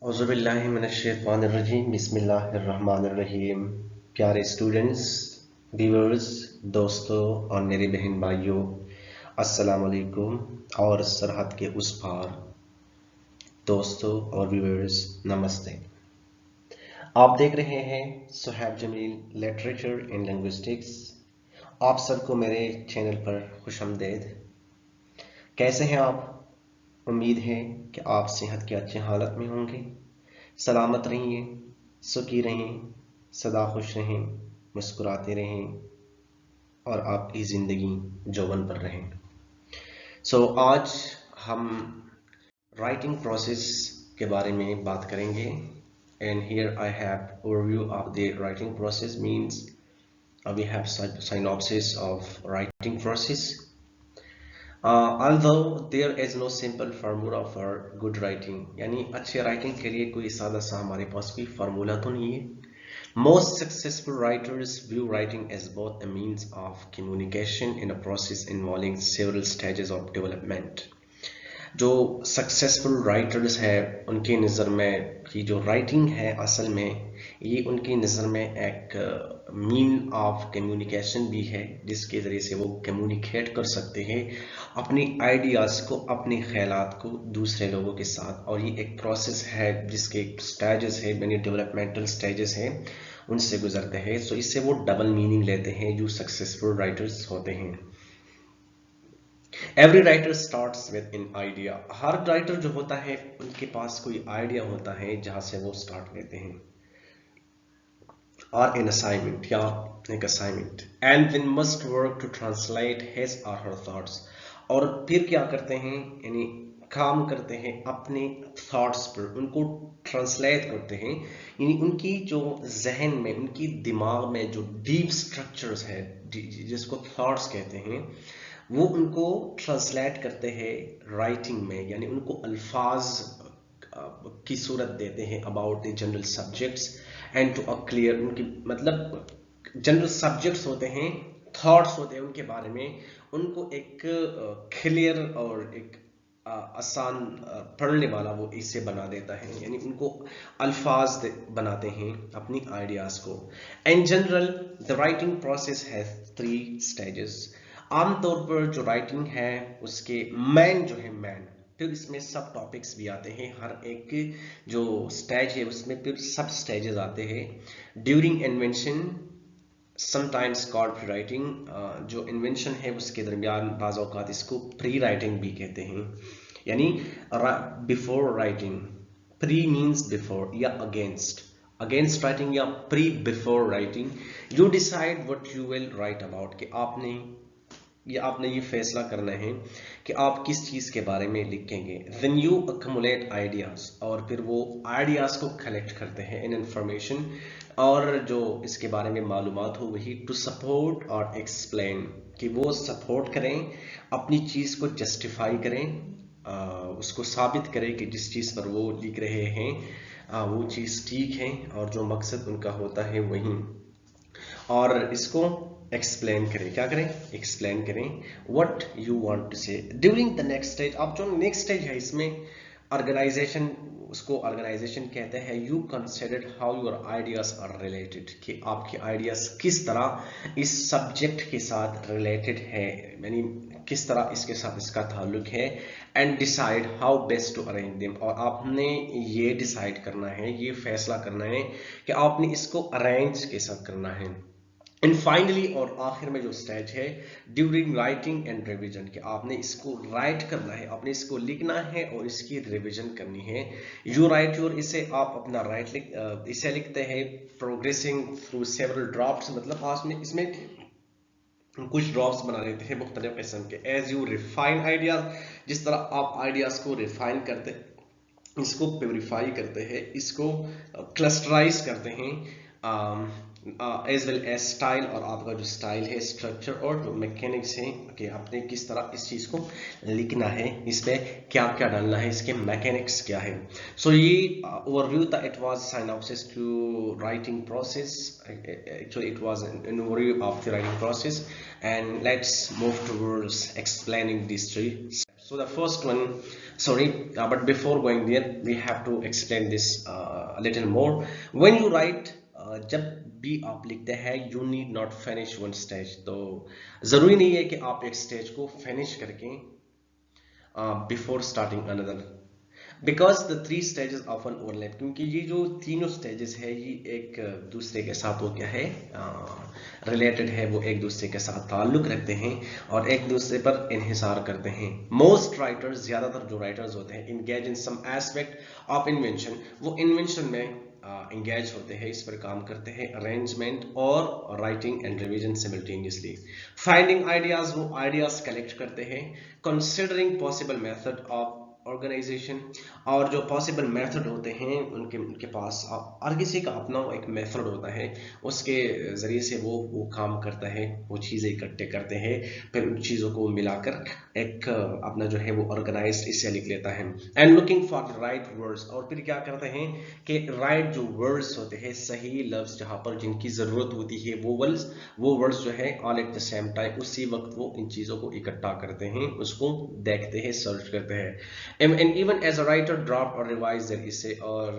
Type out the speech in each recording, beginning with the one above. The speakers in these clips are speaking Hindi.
औज़ुबिल्लाहिमिनश्शैतानिर्रजीम बिस्मिल्लाहिर्रहमानिर्रहीम। प्यारे स्टूडेंट्स, व्यूअर्स, दोस्तों और मेरे बहन भाइयों, अस्सलाम वालेकुम। और सरहद के उस पार दोस्तों और व्यूअर्स, नमस्ते। आप देख रहे हैं Suhaib Jamil literature and linguistics. आप सबको मेरे चैनल पर खुशामदीद। कैसे हैं आप? उम्मीद है कि आप सेहत की अच्छी हालत में होंगे। सलामत रहिए, सुखी रहें, सदा खुश रहें, मुस्कुराते रहें और आपकी ज़िंदगी जौवन पर रहें। आज हम राइटिंग प्रोसेस के बारे में बात करेंगे। And here I have overview of the writing process means we have synopsis of writing process. Although there is no simple formula for good writing, यानी अच्छे राइटिंग के लिए कोई सादा सा हमारे पास कोई फार्मूला तो नहीं है. Most successful writers view writing as both a means of communication and a process involving several stages of development. जो सक्सेसफुल राइटर्स है उनकी नज़र में कि जो राइटिंग है असल में ये उनकी नज़र में एक मीन ऑफ कम्युनिकेशन भी है, जिसके ज़रिए से वो कम्युनिकेट कर सकते हैं अपनी आइडियाज़ को, अपने ख्यालात को दूसरे लोगों के साथ. और ये एक प्रोसेस है जिसके स्टेजेस है, यानी डेवलपमेंटल स्टेजेस हैं, उनसे गुजरते हैं. सो इससे वो डबल मीनिंग लेते हैं जो सक्सेसफुल राइटर्स होते हैं. Every writer starts with in idea. Her writer जो होता है उनके पास कोई आइडिया होता है जहां से वो स्टार्ट लेते हैं. और एन असाइनमेंट या एक assignment and then must work to translate his और हर थॉट्स. और फिर क्या करते हैं, यानी काम करते हैं अपने थॉट्स पर, उनको ट्रांसलेट करते हैं, यानी उनकी जो जहन में, उनकी दिमाग में जो डीप स्ट्रक्चर्स है जिसको थॉट्स कहते हैं, वो उनको ट्रांसलेट करते हैं राइटिंग में, यानी उनको अल्फाज की सूरत देते हैं about the general subjects and to a clear. उनकी मतलब जनरल सब्जेक्ट्स होते हैं, थॉट्स होते हैं उनके बारे में, उनको एक क्लियर और एक आसान पढ़ने वाला वो इससे बना देता है, यानी उनको अल्फाज बनाते हैं अपनी आइडियाज को. In general the writing process has 3 stages. आमतौर पर जो राइटिंग है उसके मैन जो है मैन, फिर इसमें सब टॉपिक्स भी आते हैं. हर एक जो स्टेज है उसमें फिर सब स्टेजेस आते हैं. During invention sometimes called pre writing. जो इन्वेंशन है उसके दरमियान बाज़ औक़ात इसको प्री राइटिंग भी कहते हैं, यानी before writing. Pre means before या अगेंस्ट राइटिंग या pre before writing. You decide what you will write about, कि आपने ये फैसला करना है कि आप किस चीज़ के बारे में लिखेंगे. देन यू अक्मुलेट आइडियाज़, और फिर वो आइडियाज़ को कलेक्ट करते हैं इन इंफॉर्मेशन, और जो इसके बारे में मालूमात हो वही टू सपोर्ट और एक्सप्लेन, कि वो सपोर्ट करें, अपनी चीज़ को जस्टिफाई करें, उसको साबित करें कि जिस चीज़ पर वो लिख रहे हैं वो चीज़ ठीक है और जो मकसद उनका होता है वही. और इसको एक्सप्लेन करें, क्या करें, एक्सप्लेन करें व्हाट यू वांट टू से ड्यूरिंग द नेक्स्ट स्टेज. अब जो नेक्स्ट स्टेज है इसमें ऑर्गेनाइजेशन, उसको ऑर्गेनाइजेशन कहते हैं. You consider how your ideas are related, कि आपके आइडियाज किस तरह इस सब्जेक्ट के साथ रिलेटेड है, यानी किस तरह इसके साथ इसका ताल्लुक है. And decide how best to arrange them, और आपने ये डिसाइड करना है, ये फैसला करना है कि आपने इसको अरेंज के साथ करना है. एंड फाइनली, और आखिर में जो स्टेज है ड्यूरिंग राइटिंग एंड रिवीजन, कि आपने इसको राइट करना है, आपने इसको लिखना है और इसकी रिवीजन करनी है. यू राइट योर, इसे आप अपना इसे लिखते हैं प्रोग्रेसिंग थ्रू सेवरल ड्राफ्ट्स, मतलब आपने इसमें कुछ ड्रॉप्स बना लेते हैं मुख्तलिफ किस्म के. एज यू रिफाइन आइडियाज, जिस तरह आप आइडियाज को रिफाइन करते हैं, इसको प्योरीफाई करते हैं, इसको क्लस्टराइज करते हैं, एज वेल एज स्टाइल, और आपका जो स्टाइल है, स्ट्रक्चर और जो मैकेनिक्स है कि आपने किस तरह इस चीज़ को लिखना है, इसमें क्या क्या डालना है, इसके मैकेनिक्स क्या है. सो ये ओवरव्यू था. It was synopsis to writing process. Actually it was an overview of the writing process, and let's move towards explaining these 3 steps. So the first one, sorry, but before going there, we have to explain this a little more. When you write, जब भी आप लिखते हैं, you need not finish one stage. तो जरूरी नहीं है कि आप एक स्टेज को फिनिश करके before starting another. Because the three stages often overlap, क्योंकि ये जो तीनों स्टेजेस है ये एक दूसरे के साथ वो क्या है रिलेटेड है, वो एक दूसरे के साथ ताल्लुक रखते हैं और एक दूसरे पर इन्हिसार करते हैं. मोस्ट राइटर्स, ज्यादातर जो राइटर्स होते हैं, engage in some aspect of invention, वो इन्वेंशन में इंगेज होते हैं, इस पर काम करते हैं. अरेंजमेंट और writing and revision simultaneously. Finding ideas, वो आइडियाज कलेक्ट करते हैं. Considering possible method of organization, और जो पॉसिबल मेथड होते हैं उनके पास हर किसी का अपना एक मेथड होता है, उसके ज़रिए से वो काम करता है, वो चीज़ें इकट्ठे करते हैं, फिर उन चीज़ों को मिलाकर एक अपना जो है वो ऑर्गेनाइज्ड इससे लिख लेता है. And looking for the right words, और फिर क्या करते हैं कि राइट जो वर्ड्स होते हैं, सही लफ्ज़ जहाँ पर जिनकी ज़रूरत होती है, वो वर्ड्स जो है all at the same time, उसी वक्त वो इन चीज़ों को इकट्ठा करते हैं, उसको देखते हैं, सर्च करते हैं. And even as a writer drop or revise their essay, और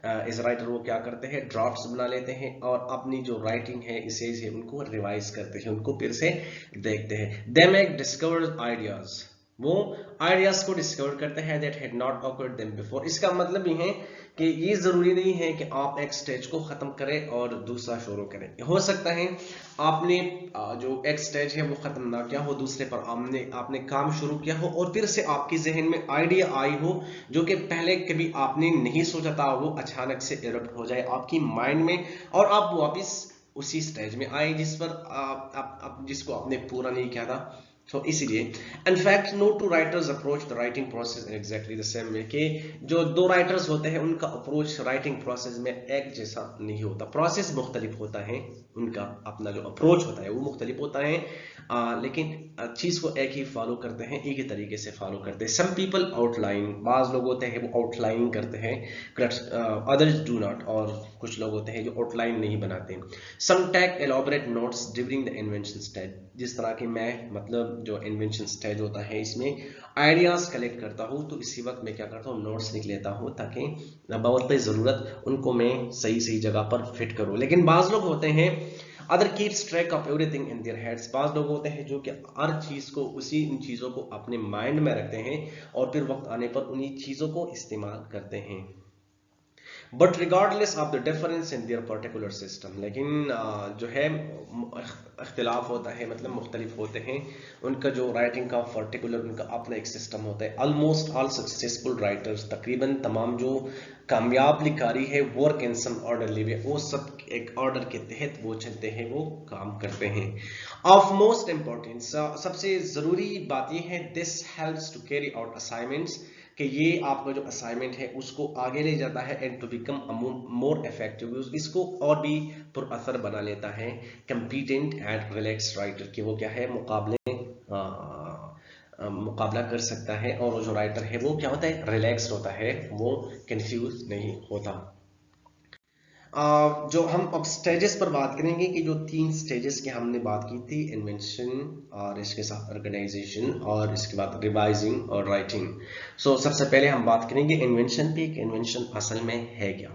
एज राइटर वो क्या करते हैं, ड्राफ्ट्स बना लेते हैं और अपनी जो राइटिंग है इसेज है उनको रिवाइज करते हैं, उनको फिर से देखते हैं. दे मेक डिस्कवर्ड आइडियाज, वो आइडियाज को डिस्कवर करते हैं that had not awkward them before. इसका मतलब ये है कि ये जरूरी नहीं है कि आप एक स्टेज को खत्म करें और दूसरा शुरू करें. हो सकता है आपने जो एक स्टेज है वो खत्म ना किया हो, दूसरे पर आपने काम शुरू किया हो और फिर से आपके जहन में आइडिया आई हो जो कि पहले कभी आपने नहीं सोचा था, वो अचानक से इरप्ट हो जाए आपकी माइंड में और आप वापिस उसी स्टेज में आए जिस पर जिसको आपने पूरा नहीं किया था. तो इसीलिए in fact no two writers approach the writing process in exactly the same way, कि जो दो राइटर्स होते हैं उनका अप्रोच राइटिंग प्रोसेस में एक जैसा नहीं होता, प्रोसेस मुख्तलिफ होता है, उनका अपना जो अप्रोच होता है वो मुख्तलिफ होता है, लेकिन चीज को एक ही फॉलो करते हैं, एक ही तरीके से फॉलो करते हैं. सम पीपल आउटलाइन, बाज लोग होते हैं वो आउटलाइन करते हैं, अदर्स डू नॉट, और कुछ लोग होते हैं जो आउटलाइन नहीं बनाते. Some take elaborate notes during the invention stage, जिस तरह की मैं मतलब जो इन्वेंशन स्टेज होता है इसमें आइडियाज कलेक्ट करता हूँ, तो इसी वक्त मैं क्या करता हूँ, नोट्स लिख लेता हूँ ताकि बवक्त ज़रूरत उनको मैं सही जगह पर फिट करूँ. लेकिन बाज लोग होते हैं other keeps track of everything in their heads, बाज लोग होते हैं जो कि हर चीज को उन चीजों को अपने माइंड में रखते हैं और फिर वक्त आने पर उन्हीं चीजों को इस्तेमाल करते हैं. But regardless of the difference in their particular system, लेकिन जो है अख्तिलाफ होता है, मतलब मुख्तलिफ होते हैं, उनका जो राइटिंग का पर्टिकुलर उनका अपना एक सिस्टम होता है. ऑलमोस्ट ऑल सक्सेसफुल राइटर्स, तकरीबन तमाम जो कामयाब लिखारी है, वर्क इन सम ऑर्डरली वे, वो सब एक ऑर्डर के तहत वो चलते हैं, वो काम करते हैं. ऑफ मोस्ट इंपॉर्टेंस, सबसे जरूरी बात यह है, this helps to carry out assignments, कि ये आपका जो असाइनमेंट है उसको आगे ले जाता है, and to become more effective, इसको और भी पुरअसर बना लेता है. कंपीटेंट एंड रिलैक्स राइटर, कि वो क्या है, मुकाबला कर सकता है, और वो जो राइटर है वो क्या होता है, रिलैक्स होता है, वो कंफ्यूज नहीं होता. जो हम अब स्टेजेस पर बात करेंगे कि जो 3 स्टेजेस की हमने बात की थी, इन्वेंशन और इसके साथ ऑर्गेनाइजेशन और इसके बाद रिवाइजिंग और राइटिंग. सो सबसे पहले हम बात करेंगे इन्वेंशन पे. इन्वेंशन असल में है क्या.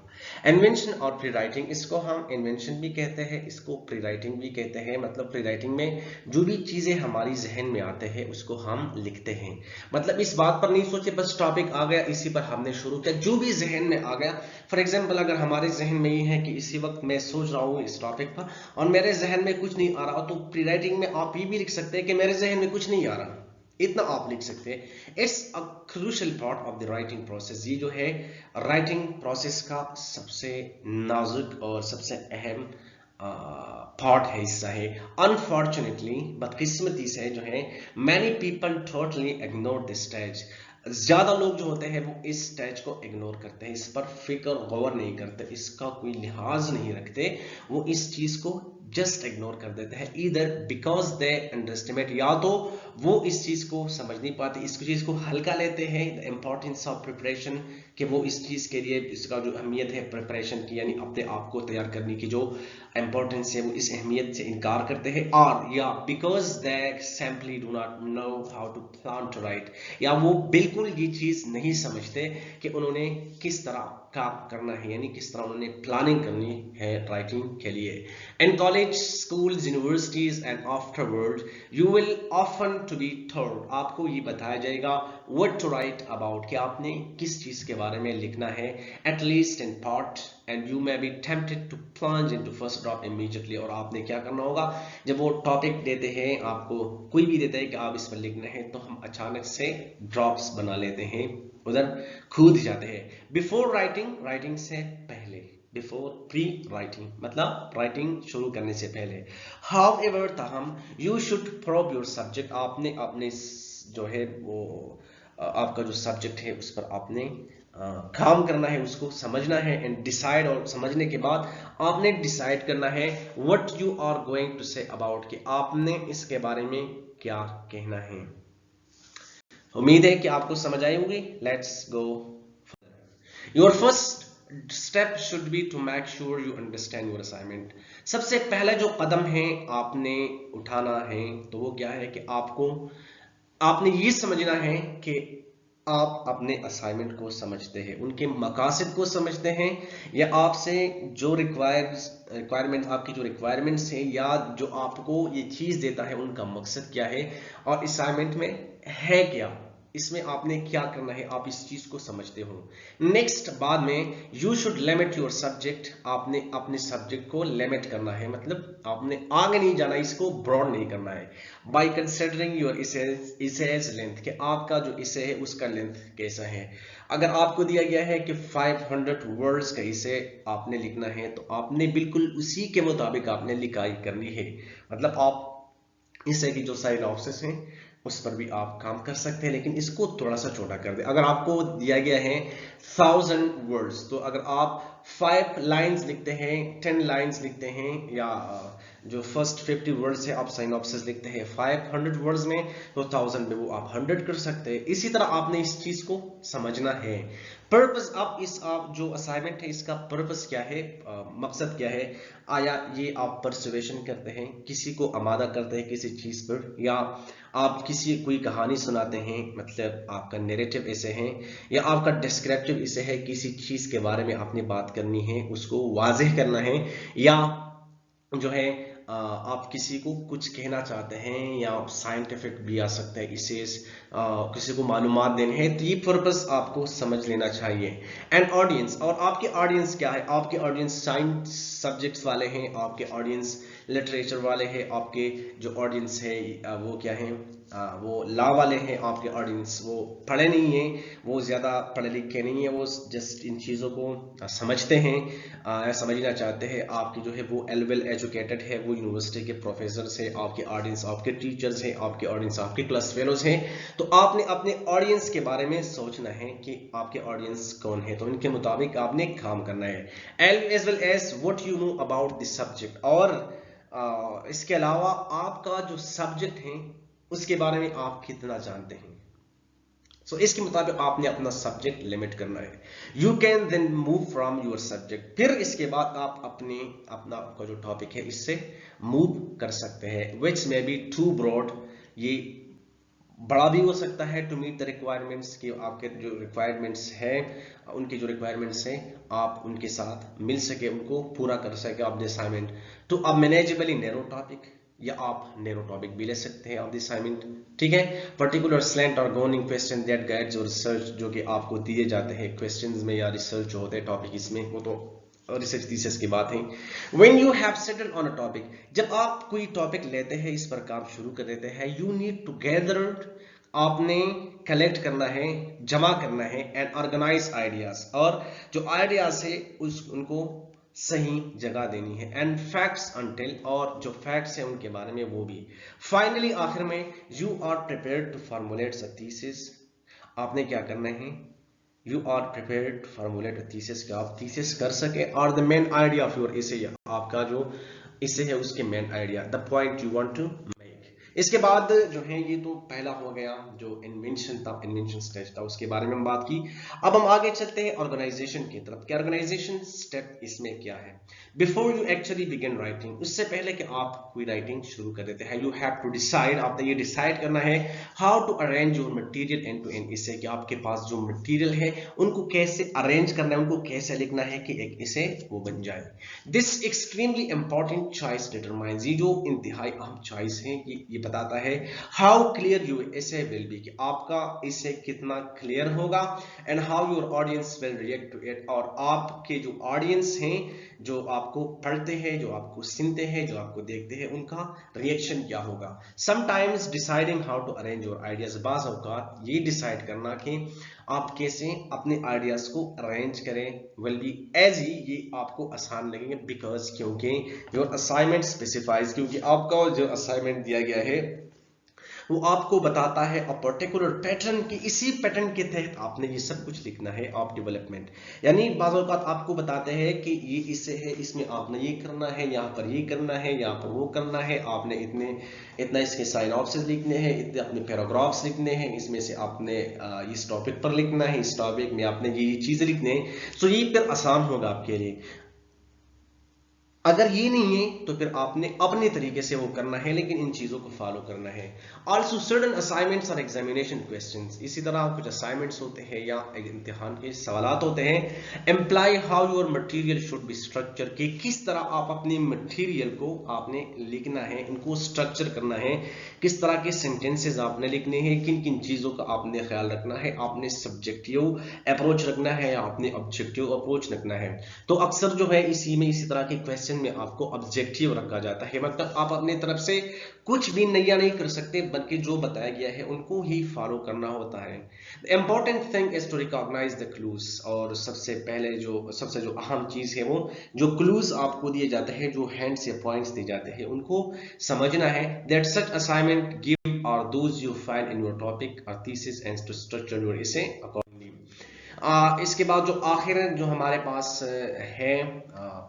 इन्वेंशन और प्री राइटिंग, इसको हम इन्वेंशन भी कहते हैं, इसको प्री राइटिंग भी कहते हैं. मतलब प्री राइटिंग में जो भी चीजें हमारी जहन में आते हैं उसको हम लिखते हैं. मतलब इस बात पर नहीं सोचे बस टॉपिक आ गया इसी पर हमने शुरू किया, जो भी जहन में आ गया. फॉर एग्जाम्पल अगर हमारे जहन में है कि इसी वक्त मैं सोच रहा हूँ इस टॉपिक पर और मेरे जहन में कुछ नहीं आ रहा, तो प्री राइटिंग में आप ये भी लिख सकते हैं कि मेरे जहन में कुछ नहीं आ रहा, इतना आप लिख सकते हैं. It's a crucial part of the writing process. ये जो है राइटिंग प्रोसेस का सबसे नाजुक और सबसे अहम पार्ट है, हिस्सा है. अनफॉर्चुनेटली, बदकिस्मती से जो है, many people totally ignore this stage. ज्यादा लोग जो होते हैं वो इस स्टेज को इग्नोर करते हैं, इस पर फिक्र गौर नहीं करते, इसका कोई लिहाज नहीं रखते, वो इस चीज को जस्ट इग्नोर कर देते हैं, ईदर बिकॉज दे अंडरस्टिमेट, या तो वो इस चीज को समझ नहीं पाते, इस चीज को हल्का लेते हैं, द इम्पोर्टेंस ऑफ प्रिपरेशन, कि वो इस चीज के लिए इसका जो अहमियत है प्रिपरेशन की, यानी अपने आप को तैयार करने की जो इंपॉर्टेंस है वो इस अहमियत से इनकार करते हैं, और या because they simply do not know how to plan to write, या वो बिल्कुल ये चीज नहीं समझते कि उन्होंने किस तरह काम करना है, यानी किस तरह उन्होंने प्लानिंग करनी है राइटिंग के लिए। In college, schools, universities and afterward you will often to be told, आपको ये बताया जाएगा व्हाट टू राइट अबाउट, कि आपने किस चीज के बारे में लिखना है, at least in part, and you may be tempted to plunge into first drop immediately, और आपने क्या करना होगा, जब वो टॉपिक देते हैं आपको, कोई भी देता है कि आप इस पर लिखना है, तो हम अचानक से ड्रॉप्स बना लेते हैं, उधर कूद जाते हैं। बिफोर राइटिंग, राइटिंग से पहले, बिफोर प्री राइटिंग मतलब राइटिंग शुरू करने से पहले। हाउ एवर, ताहम, you should probe your subject, आपने अपने जो है वो आपका जो सब्जेक्ट है उस पर आपने काम करना है, उसको समझना है, एंड डिसाइड, और समझने के बाद आपने डिसाइड करना है what you are going to say about, कि आपने इसके बारे में क्या कहना है। उम्मीद है कि आपको समझ आई होगी। Let's go. Your first step should be to make sure you understand your assignment. सबसे पहला जो कदम है आपने उठाना है तो वो क्या है कि आपने ये समझना है कि आप अपने असाइनमेंट को समझते हैं, उनके मकासद को समझते हैं, या आपसे जो रिक्वायरमेंट आपकी जो रिक्वायरमेंट्स है या जो आपको ये चीज देता है उनका मकसद क्या है, और असाइनमेंट में है क्या, इसमें आपने क्या करना है, आप इस चीज को समझते हो। नेक्स्ट, बाद में you should limit your subject, आपने अपने सब्जेक्ट को लिमिट करना है, मतलब आपने आगे नहीं जाना, इसको ब्रॉड नहीं करना है। बाय कंसिडरिंग योर इसेज लेंथ, कि आपका जो इसे है उसका लेंथ कैसा है। अगर आपको दिया गया है कि 500 वर्ड्स का इसे आपने लिखना है, तो आपने बिल्कुल उसी के मुताबिक आपने लिखाई करनी है, मतलब आप इसे की जो साइनॉप्सिस है उस पर भी आप काम कर सकते हैं, लेकिन इसको थोड़ा सा छोटा कर दे। अगर आपको दिया गया है 1000 वर्ड्स, तो अगर आप 5 लाइंस लिखते हैं, 10 लाइंस लिखते हैं, या जो फर्स्ट 50 वर्ड्स है आप साइनॉप्सिस लिखते हैं 500 वर्ड्स में, तो 1000 में वो आप 100 कर सकते हैं। इसी तरह आपने इस चीज को समझना है। पर्पस, आप जो असाइनमेंट है इसका पर्पस क्या है, मकसद क्या है, आया ये आप परसुएशन करते हैं, किसी को आमादा करते हैं किसी चीज पर, या आप कोई कहानी सुनाते हैं, मतलब आपका नैरेटिव ऐसे है, या आपका डिस्क्रिप्टिव ऐसे है, किसी चीज के बारे में आपने बात करनी है, उसको वाज़ेह करना है, या जो है आप किसी को कुछ कहना चाहते हैं, या साइंटिफिक भी आ सकता है, इसे किसी को मालूमात देने हैं, तो ये पर्पस आपको समझ लेना चाहिए। एंड ऑडियंस, और आपके ऑडियंस क्या है, आपके ऑडियंस साइंस सब्जेक्ट्स वाले हैं, आपके ऑडियंस लिटरेचर वाले हैं, आपके जो ऑडियंस है वो क्या है, वो लॉ वाले हैं, आपके ऑडियंस वो पढ़े नहीं है, वो ज्यादा पढ़े लिखे नहीं है, वो जस्ट इन चीजों को समझते हैं, समझना चाहते हैं। आपकी जो है वो वेल एजुकेटेड है, वो यूनिवर्सिटी के प्रोफेसर है, आपके ऑडियंस आपके टीचर्स हैं, आपके ऑडियंस आपके क्लास फेलोज हैं, तो आपने अपने ऑडियंस के बारे में सोचना है कि आपके ऑडियंस कौन है, तो उनके मुताबिक आपने काम करना है। As well as what you know about this subject, और इसके अलावा आपका जो सब्जेक्ट है उसके बारे में आप कितना जानते हैं, सो इसके मुताबिक आपने अपना सब्जेक्ट लिमिट करना है। You can then move from your subject, फिर इसके बाद आप अपना आपका जो टॉपिक है इससे मूव कर सकते हैं, विच मे बी टू ब्रॉड, ये बड़ा भी हो सकता है टू मीट द रिक्वायरमेंट्स, कि आपके जो रिक्वायरमेंट्स है उनकी जो रिक्वायरमेंट्स है आप उनके साथ मिल सके, उनको पूरा कर सके अपने assignment. To a manageably narrow topic, या आप नैरो टॉपिक भी ले सकते हैं ऑफ द असाइनमेंट, ठीक है। पर्टिकुलर स्लैंट और governing question that guides your research, जो कि आपको दिए जाते हैं क्वेश्चंस में या रिसर्च जो होते हैं टॉपिक इसमें, वो तो रिसर्च थीसिस की बात है। When you have settled on a topic, जब आप कोई टॉपिक लेते हैं, इस पर काम शुरू कर देते हैं, यू नीड टू गैदर, आपने कलेक्ट करना है, जमा करना है, एंड ऑर्गेनाइज आइडियाज, और जो आइडियाज है उनको सही जगह देनी है, एंड फैक्ट्स अनटिल, और जो फैक्ट्स हैं उनके बारे में वो भी। फाइनली, आखिर में, you are prepared to formulate a thesis, आपने क्या करना है, you are prepared to formulate a thesis, कि आप थीसिस कर सके, और the main idea of your essay, आपका जो इससे है उसके main idea, the point you want to. इसके बाद जो है ये तो पहला हो गया जो इन्वेंशन था, इन्वेंशन स्टेज था, उसके बारे में हम बात की। अब हम आगे चलते हैं ऑर्गेनाइजेशन की तरफ कि ऑर्गेनाइजेशन स्टेप इसमें क्या है। Before you actually begin writing, उससे पहले कि आप कोई राइटिंग शुरू कर देते हैं, यू हैव टू डिसाइड, आपने ये डिसाइड करना है how to arrange your material and to end, इससे कि आपके पास जो मटेरियल है उनको कैसे अरेंज करना है, उनको कैसे लिखना है कि एक इसे वो बन जाए। This extremely important choice determines, ये जो इंतहाई अहम चॉइस है ये बताता है how clear you essay will be, कि आपका इससे कितना क्लियर होगा, and how your audience will react to it, और आपके जो ऑडियंस हैं, जो आपको पढ़ते हैं, जो आपको सुनते हैं, जो आपको देखते हैं, उनका रिएक्शन क्या होगा। Sometimes deciding how to arrange your ideas, बाज़ औक़ात ये डिसाइड करना कि आप कैसे अपने आइडियाज को अरेंज करें विल बी एजी, ये आपको आसान लगेंगे, बिकॉज क्योंकि योर असाइनमेंट स्पेसिफाइज, क्योंकि आपका जो असाइनमेंट दिया गया है वो आपको बताता है अ पर्टिकुलर पैटर्न की, इसी पैटर्न के तहत आपने ये सब कुछ लिखना है ऑफ डेवलपमेंट। यानी बाज़ औक़ात आपको बताते हैं कि ये इससे है, इसमें आपने ये करना है, यहाँ पर ये करना है, यहाँ पर वो करना है, आपने इतना इसके साइनॉप्सिस लिखने हैं, इतने अपने पैराग्राफ्स लिखने हैं, इसमें से आपने इस टॉपिक पर लिखना है, इस टॉपिक में आपने ये चीज़ें लिखने हैं, तो ये फिर आसान होगा आपके लिए। अगर ये नहीं है तो फिर आपने अपने तरीके से वो करना है, लेकिन इन चीजों को फॉलो करना है। ऑल्सो सर्टन असाइनमेंट्स और एग्जामिनेशन क्वेश्चंस, इसी तरह कुछ असाइनमेंट्स होते हैं या इम्तिहान के सवालात होते हैं, employee how your material should be structure, कि किस तरह आप अपने मटेरियल को आपने लिखना है, उनको स्ट्रक्चर करना है, किस तरह के सेंटेंसेज आपने लिखने हैं, किन किन चीजों का आपने ख्याल रखना है, आपने सब्जेक्टिव अप्रोच रखना है या आपने ऑब्जेक्टिव अप्रोच रखना है। तो अक्सर जो है इसी तरह के क्वेश्चन में आपको ऑब्जेक्टिव रखा जाता है, मतलब आप अपनी तरफ से कुछ भी नया नहीं कर सकते, बल्कि जो बताया गया है उनको ही फॉलो करना होता है। Important thing is to recognize the clues, और सबसे पहले सबसे जो अहम चीज है वो जो क्लूज आपको दिए जाते हैं, जो हैंड्स या पॉइंट्स दिए जाते हैं, उनको समझना है। दैट सच असाइनमेंट गिव और those you find in your topic और thesis and to structure your इसे अकॉर्डिंगली। इसके बाद जो आखिर जो हमारे पास है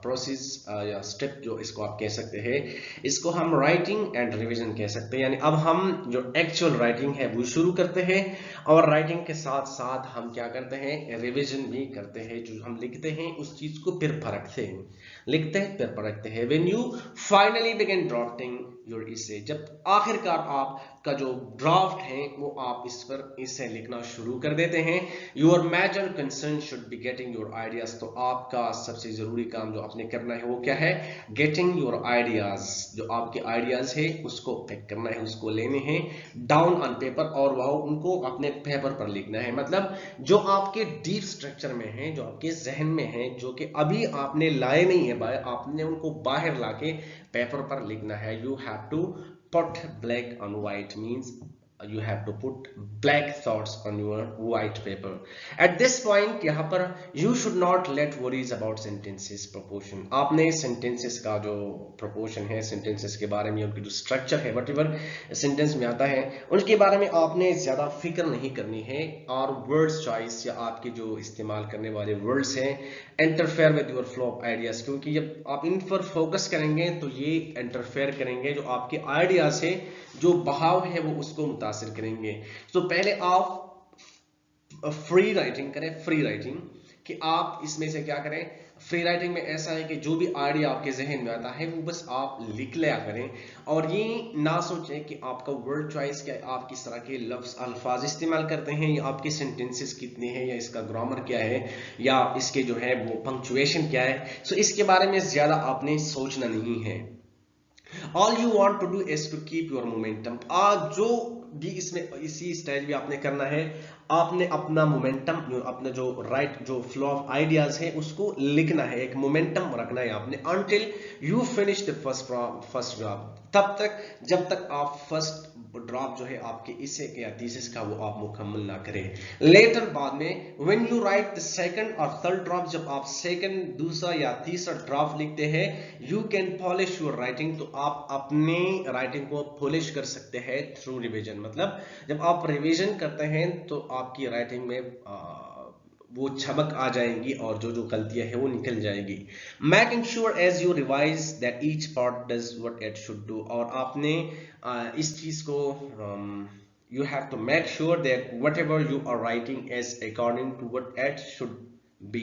प्रोसेस या स्टेप, जो इसको आप कह सकते हैं, इसको हम राइटिंग एंड रिवीजन कह सकते हैं। यानी अब हम जो एक्चुअल राइटिंग है वो शुरू करते हैं, और राइटिंग के साथ साथ हम क्या करते हैं, रिवीजन भी करते हैं। जो हम लिखते हैं उस चीज को फिर परखते हैं, लिखते हैं फिर परखते हैं। When you finally begin drafting your इसे, जब आखिरकार आपका जो ड्राफ्ट है वो आप इस पर इसे लिखना शुरू कर देते हैं, your major concern should be getting your ideas, तो आपका सबसे जरूरी काम जो आपने करना है वो क्या है, गेटिंग योर आइडियाज, जो आपके आइडियाज है उसको पिक करना है, उसको लेने हैं डाउन ऑन पेपर, और वह उनको अपने पेपर पर लिखना है। मतलब जो आपके डीप स्ट्रक्चर में है, जो आपके जहन में है, जो कि अभी आपने लाए नहीं है बाहर, आपने उनको बाहर लाके पेपर पर लिखना है। You have to put black on white means you have to put black thoughts on your white paper. At this point यहाँ पर you should not let worries about sentences proportion, आपने sentences का जो proportion है, sentences के बारे में, उनकी जो structure है, whatever sentence में आता है, उनके बारे में आपने ज़्यादा फिक्र नहीं करनी है। और words choice या आपके जो इस्तेमाल करने वाले words हैं interfere with your flow of ideas, क्योंकि जब आप इन पर फोकस करेंगे तो ये इंटरफेयर करेंगे, जो आपके आइडियाज है, जो बहाव है वो उसको मुतासिर करेंगे। तो पहले आप फ्री राइटिंग करें, फ्री राइटिंग, कि आप इसमें से क्या करें, फ्री राइटिंग में ऐसा है कि जो भी आइडिया आपके जहन में आता है वो बस आप लिख लिया करें, और ये ना सोचें कि आपका वर्ड चॉइस क्या है, आप किस तरह के लफ्ज अल्फाज इस्तेमाल करते हैं, या आपके सेंटेंसेस कितने हैं, या इसका ग्रामर क्या है, या इसके जो है वो पंक्चुएशन क्या है। सो इसके बारे में ज्यादा आपने सोचना नहीं है। All you want to do is to keep your momentum, आज जो भी इसमें इसी स्टेज भी आपने करना है, आपने अपना मोमेंटम, अपना जो जो फ्लो ऑफ आइडियाज है उसको लिखना है, एक मोमेंटम रखना है आपने, until you finish the first draft, तब तक जब तक आप फर्स्ट ड्राफ्ट जो है आपके इसे या थीसिस का वो आप मुकम्मल ना करें। लेटर बाद में when you right the second और थर्ड ड्राफ्ट, जब आप सेकंड, दूसरा या तीसरा ड्राफ्ट लिखते हैं, you can polish your writing, तो आप अपने राइटिंग को पॉलिश कर सकते हैं थ्रू रिवीजन। मतलब जब आप रिवीजन करते हैं तो आपकी राइटिंग में वो चमक आ जाएंगी और जो जो गलतियां है वो निकल जाएगी। Making sure as you revise that each part does what it should do, और आपने इस चीज को you have to make sure that whatever you are writing is according to what it should be,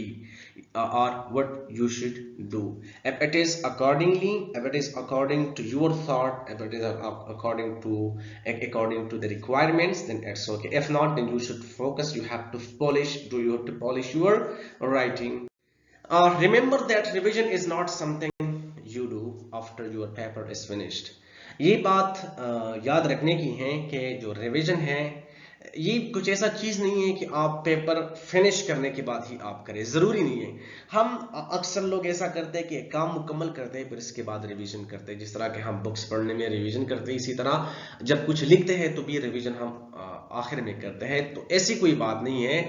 or what you should do. If it is accordingly, if it is according to your thought, if it is according to the requirements, then it's okay. If not, then you should focus. You have to polish your writing. Remember that revision is not something you do after your paper is finished. ये बात याद रखने की है कि जो रिवीजन है ये कुछ ऐसा चीज नहीं है कि आप पेपर फिनिश करने के बाद ही आप करें, जरूरी नहीं है। हम अक्सर लोग ऐसा करते हैं कि काम मुकम्मल करते हैं फिर इसके बाद रिवीजन करते हैं, जिस तरह के हम बुक्स पढ़ने में रिवीजन करते हैं, इसी तरह जब कुछ लिखते हैं तो भी रिवीजन हम आखिर में करते हैं। तो ऐसी कोई बात नहीं है।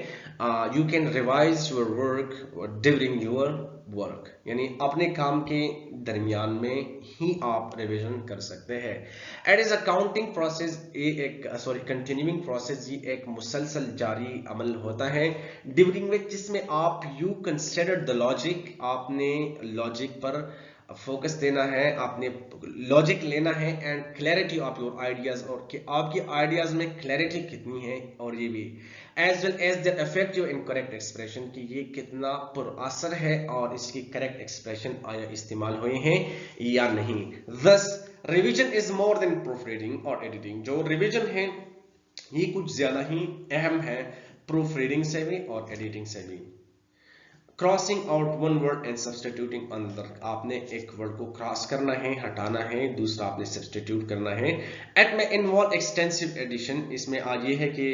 You can revise your work during your work, यानी अपने काम के दरमियान में ही आप रिवीजन कर सकते हैं। It is a counting process, ये एक कंटिन्यूइंग प्रोसेस, ये एक मुसलसल जारी अमल होता है ड्यूरिंग विच, जिसमें आप यू कंसिडर द लॉजिक, आपने लॉजिक पर फोकस देना है, आपने लॉजिक लेना है, and clarity of your ideas, और कि आपके आइडियाज में क्लैरिटी कितनी है, और ये भी as well as the effective and correct expression, कि ये कितना पुरअसर है और इसकी करेक्ट एक्सप्रेशन आया इस्तेमाल हुए हैं या नहीं। Thus, revision is more than proof reading और एडिटिंग। जो रिविजन है ये कुछ ज्यादा ही अहम है प्रूफ रीडिंग से भी और एडिटिंग से भी। Crossing out one word and substituting another, आपने एक वर्ड को क्रॉस करना है, हटाना है, दूसरा आपने सब्सटीट्यूट करना है। एट में इन्वॉल्व एक्सटेंसिव एडिशन, इसमें आज ये है कि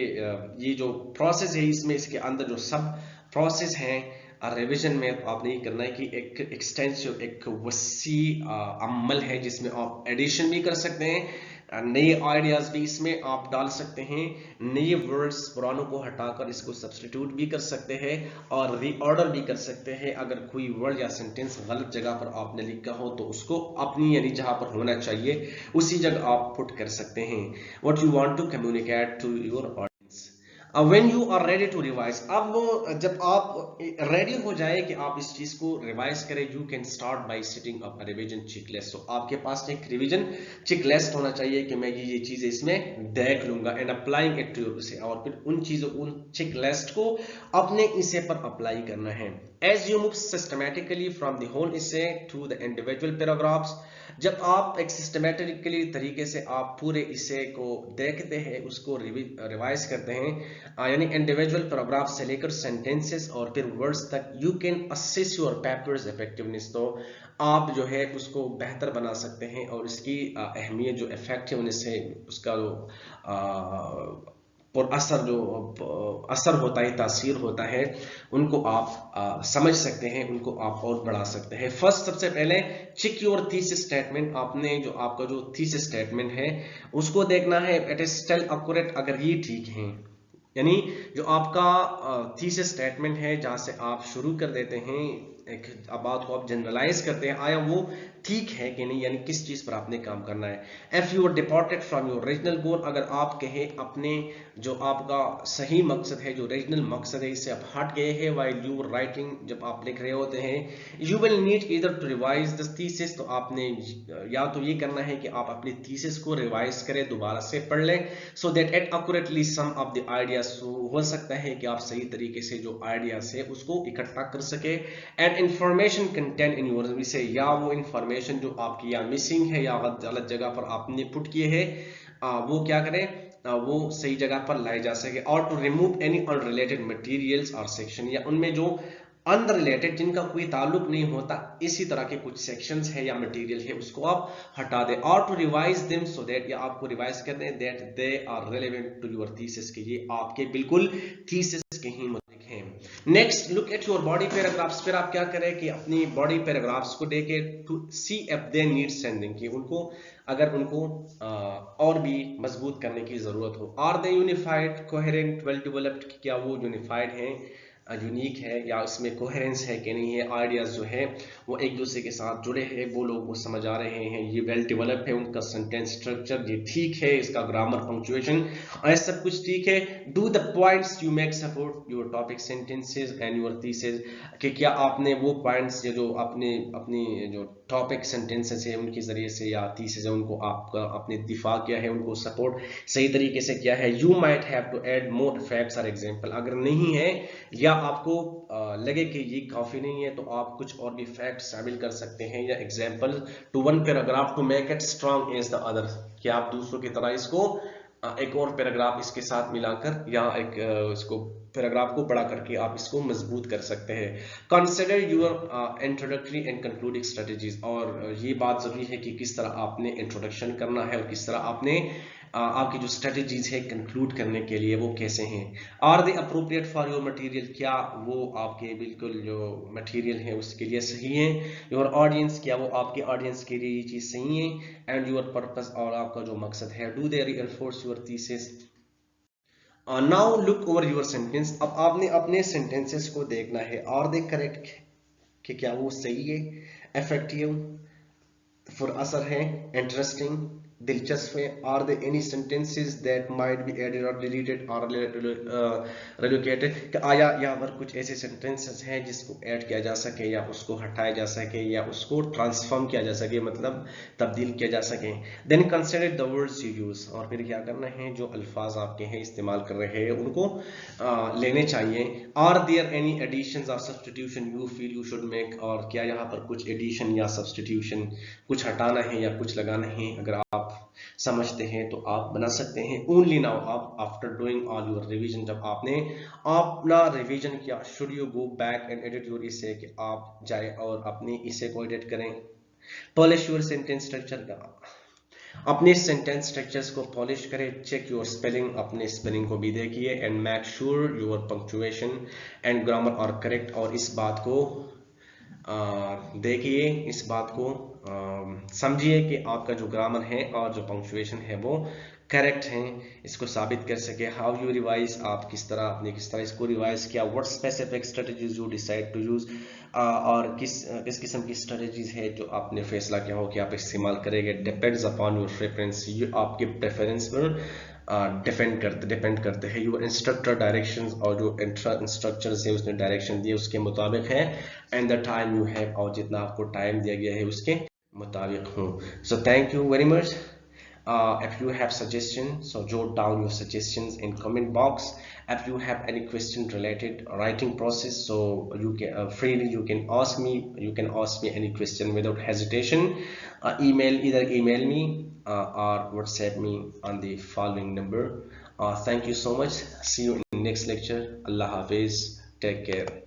ये जो प्रोसेस है इसमें इसके अंदर जो सब प्रोसेस है रिविजन में आपने ये करना है कि एक एक्सटेंसिव, एक वसी अमल है जिसमें आप एडिशन भी कर सकते हैं, नए आइडियाज भी इसमें आप डाल सकते हैं, नए वर्ड्स पुरानों को हटाकर इसको सब्सटीट्यूट भी कर सकते हैं और रीऑर्डर भी कर सकते हैं। अगर कोई वर्ड या सेंटेंस गलत जगह पर आपने लिखा हो तो उसको अपनी यानी जहां पर होना चाहिए उसी जगह आप पुट कर सकते हैं। What you want to communicate to your audience when you are ready to revise, अब जब आप रेडी हो जाए कि आप इस चीज को रिवाइज करें, you can start by setting up revision check list. तो आपके पास एक रिवीजन चेक लिस्ट होना चाहिए कि मैं ये चीजें इसमें देख लूंगा, and applying it to your, और फिर उन चीजों, उन चेक लिस्ट को अपने इसे पर अप्लाई करना है। As you move systematically from the whole essay to the individual paragraphs, जब आप एक सिस्टमैटिकली तरीके से आप पूरे इसे को देखते हैं, उसको रिवाइज करते हैं, यानी इंडिविजुअल पैराग्राफ से लेकर सेंटेंसेस और फिर वर्ड्स तक, you can assess your papers effectiveness. तो आप जो है उसको बेहतर बना सकते हैं और इसकी अहमियत जो इफेक्टिवनेस है उसका जो और असर होता है, तासीर होता है, उनको आप समझ सकते हैं, उनको आप और बढ़ा सकते हैं। फर्स्ट, सबसे पहले चेक योर थीसिस स्टेटमेंट, आपने जो आपका जो थीसिस स्टेटमेंट है उसको देखना है, इट इज स्टिल एक्यूरेट, अगर ये ठीक है, यानी जो आपका थीसिस स्टेटमेंट है जहां से आप शुरू कर देते हैं एक बात को आप जनरलाइज करते हैं, आया वो ठीक है कि नहीं, यानी किस चीज पर आपने काम करना है। If you are departed from your original goal, अगर आप कहें अपने जो आपका सही मकसद है, जो ओरिजिनल मकसद है, इससे आप हट गए हैं व्हाइल यू राइटिंग, जब आप लिख रहे होते हैं, you will need either to revise the thesis, तो आपने या तो ये करना है कि आप अपनी थीसिस को रिवाइज करें, दोबारा से पढ़ लें, so that it accurately sum of the ideas, हो सकता है कि आप सही तरीके से जो आइडियाज है उसको इकट्ठा कर सके। And information content in your विषय, या वो इंफॉर्मेशन जो आपकी या मिसिंग है या गलत जगह पर आपने पुट किए हैं, वो क्या करें, वो सही जगह पर लाए जा सके। और to remove any unrelated materials और सेक्शन, या उनमें जो अनरिलेटेड, जिनका कोई ताल्लुक नहीं होता, इसी तरह के कुछ सेक्शंस है या मटेरियल है, उसको आप हटा दें। और to revise them so that, या आपको रिवाइज कर दें that they are relevant to your thesis, के ये आपके बिल्कुल थीसिस के ही मुताबिक हैं। Next, look at your body paragraphs, फिर आप क्या करें कि अपनी बॉडी पैराग्राफ्स को देखे to see if they need strengthening, की उनको अगर उनको और भी मजबूत करने की जरूरत हो। Are they unified, coherent, well developed, क्या वो यूनिफाइड हैं, यूनिक है या इसमें कोहेरेंस है कि नहीं है, आइडियाज जो है वो एक दूसरे के साथ जुड़े हैं, वो लोग वो समझ आ रहे हैं, ये वेल डेवलप है, उनका सेंटेंस स्ट्रक्चर ये ठीक है, इसका ग्रामर पंक्चुएशन और सब कुछ ठीक है। Do the points you make support your topic sentences and your thesis, कि क्या आपने वो पॉइंट्स जो अपने अपनी जो टॉपिक सेंटेंसेस है उनके जरिए से या थीसिस है उनको आपका अपने दिफा किया है, उनको सपोर्ट सही तरीके से किया है। You might have to add more facts और एग्जांपल, अगर नहीं है या आपको लगे कि ये काफी नहीं है तो आप कुछ और भी फैक्ट शामिल कर सकते हैं या example to one paragraph to make it strong as the other, कि आप दूसरों की तरह इसको एक और पैराग्राफ इसके साथ मिलाकर या एक इसको पैराग्राफ को बड़ा करके आप इसको मजबूत कर सकते हैं। Consider your introductory and concluding strategies, और ये बात जरूरी है कि किस तरह आपने इंट्रोडक्शन करना है और किस तरह आपने आपकी जो स्ट्रेटजीज है कंक्लूड करने के लिए वो कैसे हैं। Are they appropriate for your material, क्या वो आपके बिल्कुल जो मटेरियल है उसके लिए सही है। योर ऑडियंस, क्या वो आपके ऑडियंस के लिए ये चीज सही है। एंड योर पर्पस, और आपका जो मकसद है। Do they reinforce your thesis. Now look over your sentence, अब आपने अपने सेंटेंसेस को देखना है, आर दे करेक्ट, कि क्या वो सही है, इफेक्टिव, फॉर असर है, इंटरेस्टिंग, दिलचस्प है। Are there any sentences that might be added और डिलीटेड और रिलोकेटेड, कि आया यहाँ पर कुछ ऐसे सेंटेंसेस हैं जिसको ऐड किया जा सके या उसको हटाया जा सके या उसको ट्रांसफॉर्म किया जा सके, मतलब तब्दील किया जा सके। Then consider the words you use, और फिर क्या करना है, जो अल्फाज आपके हैं इस्तेमाल कर रहे हैं उनको लेने चाहिए। आर देयर एनी एडिशंस और substitution you feel you should make, और क्या यहाँ पर कुछ एडिशन या सब्स्टिट्यूशन, कुछ हटाना है या कुछ लगाना है, अगर आप समझते हैं तो आप बना सकते हैं। ओनली नाउ, आप after doing all your revision, जब आपने अपना रिवीजन किया, should you go back and edit your इसे, कि आप जाए और अपने इसे को एडिट करें। पॉलिश योर सेंटेंस स्ट्रक्चर का, अपने सेंटेंस स्ट्रक्चर्स को पॉलिश करें। चेक योर स्पेलिंग, अपने स्पेलिंग को भी देखिए। And make sure your punctuation and grammar are correct, और इस बात को देखिए, इस बात को समझिए कि आपका जो ग्रामर है और जो पंक्चुएशन है वो करेक्ट है, इसको साबित कर सके। हाउ यू रिवाइज, आप किस तरह आपने किस तरह इसको रिवाइज किया। What specific strategies you decide to use, और किस किस्म की स्ट्रेटजीज है जो आपने फैसला किया हो कि आप इस्तेमाल करेंगे। डिपेंड्स अपॉन योर प्रेफरेंस, ये आपके प्रेफरेंस पर डिपेंड करते हैं। योर इंस्ट्रक्टर डायरेक्शंस, और जो इंस्ट्रक्टर्स है उसने डायरेक्शन दिए उसके मुताबिक है। And the time you have, और जितना आपको टाइम दिया गया है उसके मुताबिक हूँ। So thank you very much. If you have suggestions, so jot down your suggestions in comment box. If you have any question related writing process, so you can freely you can ask me. You can ask me any question without hesitation. Either email me or WhatsApp me on the following number. Thank you so much. See you in the next lecture. Allah Hafiz. Take care.